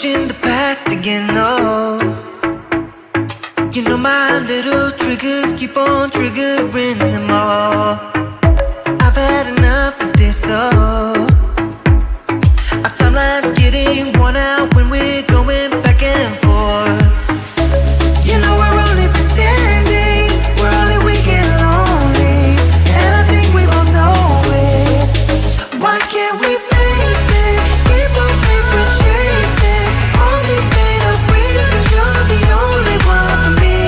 in the past again, no. You know my little triggers keep on triggering them all. I've had enough of this, oh. Our timeline's getting worn out when we're going back and forth. You know we're only pretending, we're only weak and lonely, and I think we both know it. Why can't we face it? Keep on paper chasing all these made up reasons. You're the only one for me.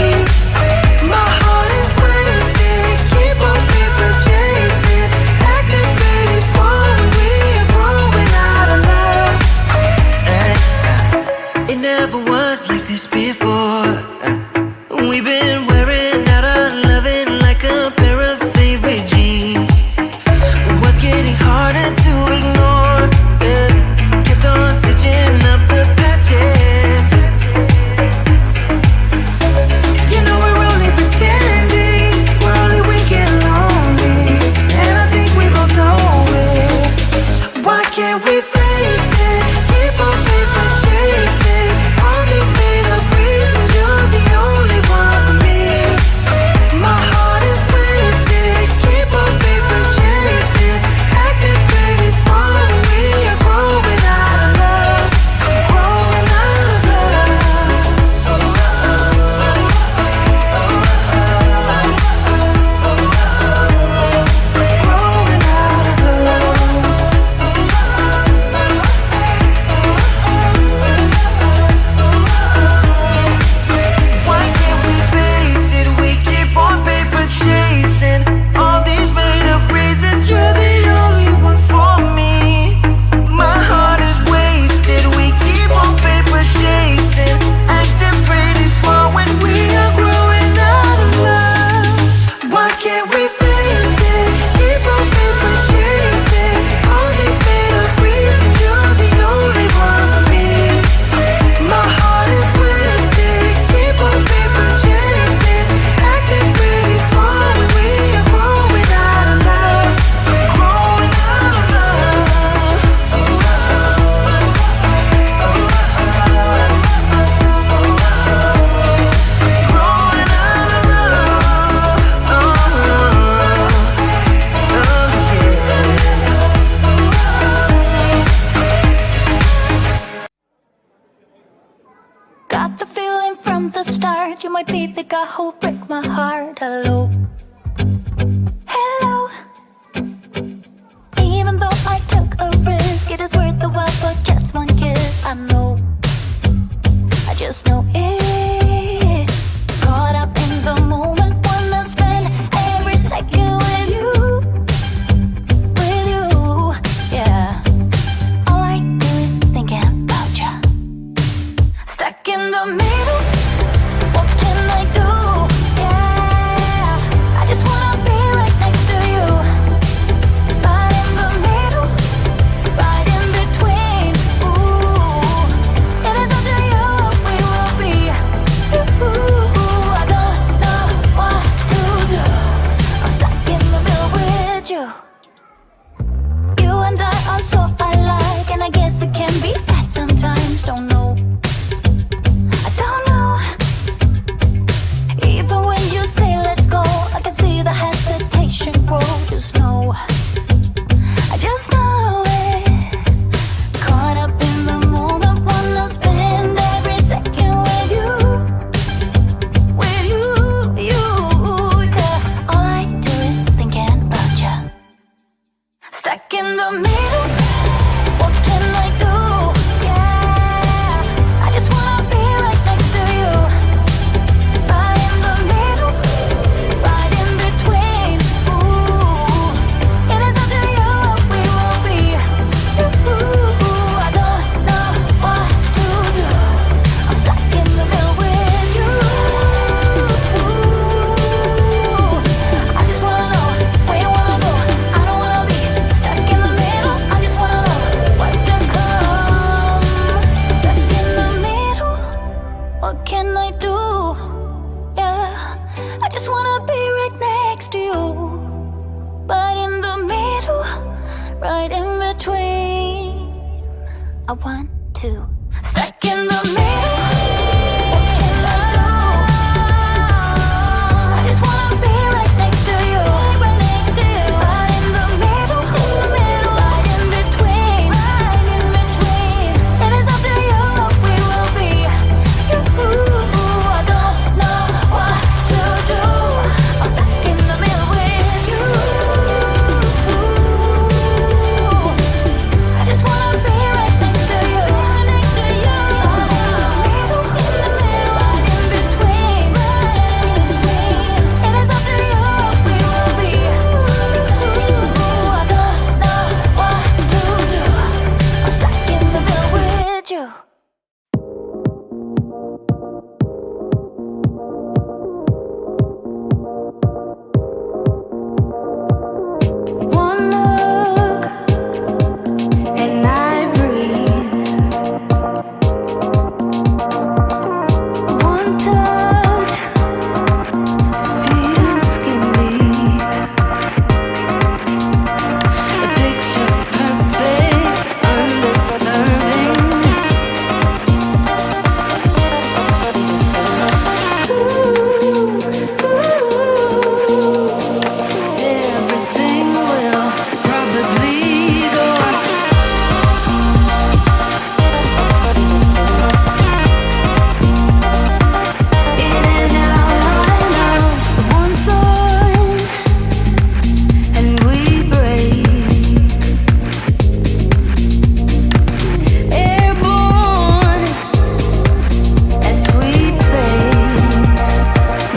My heart is wasted. Keep on paper chasing, acting pretty small when we are growing out of love. It never was like this before. We've been wearing out our loving like a pair of favorite jeans. What's getting harder to ignore? Yeah. Kept on stitching up the patches. You know we're only pretending, we're only weak and lonely, and I think we both know it. Why can't we face it? Keep on paper chasing all these made up reasons. You're the only one for me. My heart is wasted. Keep on paper chasing, acting pretty small when we are growing out of love. Growing out of love. Growing out of love. Why can't we face it? We keep on paper chasing all these made up reasons. You're the only one for me. My heart is wasted. We keep on paper chasing, acting pretty small when we are growing out of love. Why can't we face it? Keep on paper chasing all these made up reasons. You're the only one for me. My heart is wasted. Keep on paper chasing, acting pretty small when we are growing out of love. Growing out of love. Growing out of love. Got the feeling from the start you might be the guy who'll break my heart. Hello, hello. Even though I took a risk, it is worth the while for just one kiss. I know, I just know it. Caught up in the moment, wanna spend every second with you, yeah. All I do is thinking about you. Stuck in the middle, what can I do? Yeah, I just wanna be right next to you. Right in the middle, right in between. Ooh, it is up to you what we will be. Ooh, I don't know what to do. I'm stuck in the middle with you. You and I are so alike, and I guess it can be bad sometimes. Don't know, I don't know. Even when you say let's go, I can see the hesitation grow. Just know, I just know it. Caught up in the moment, wanna spend every second with you, yeah. All I do is thinking about you. Stuck in the middle, what can I do? Yeah, I just wanna be right next to you. Right in the middle, right in between. Ooh, it is up to you what we will be. Ooh, I don't know what to do. I'm stuck in the middle with you. I just wanna know where you wanna go. I don't wanna be stuck in the middle. I just wanna know what's to come. Stuck in the middle, what can I do? Yeah, I just wanna be right next to you, but in the middle, right in between. I want to stop Stuck in the middle. What can I do? I just wanna be right next to you. Right next to you. Right in the middle. Right in between. Right in between. It is up to you what we will be. I don't know what to do. I'm stuck in the middle with you. I just wanna be right next to you. Right next to you. In the middle, right in between. It is up to you what we will be. I don't know what to do. I'm stuck in the middle with you. One look and I breathe. One touch feels skin deep. A picture perfect, underserving. Everything will probably go in and out of one thought, and we break. Airborne as we face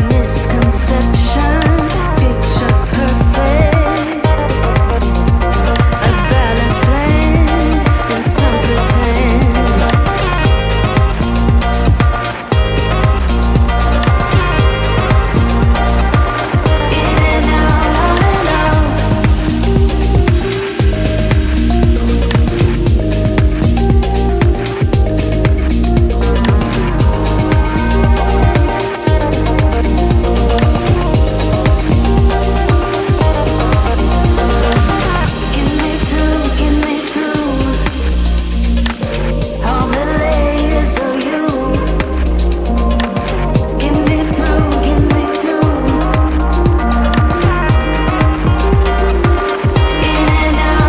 misconceptions, picture perfect, a balanced blend and some pretend. In and out. Get me through all the layers of you. Get me through. In and out.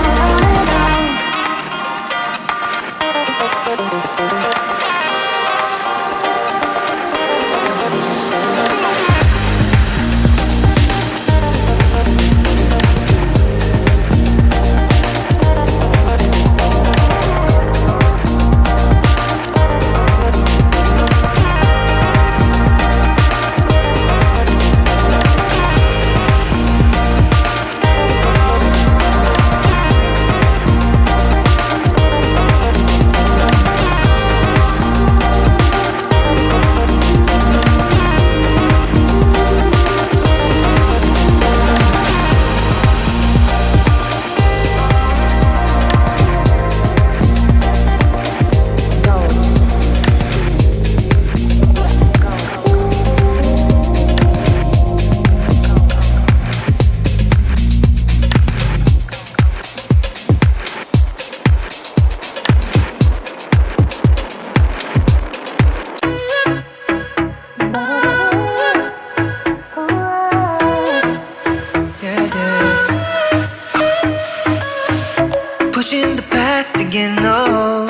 Pushing the past again, oh.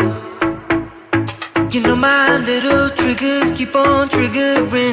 You know my little triggers keep on triggering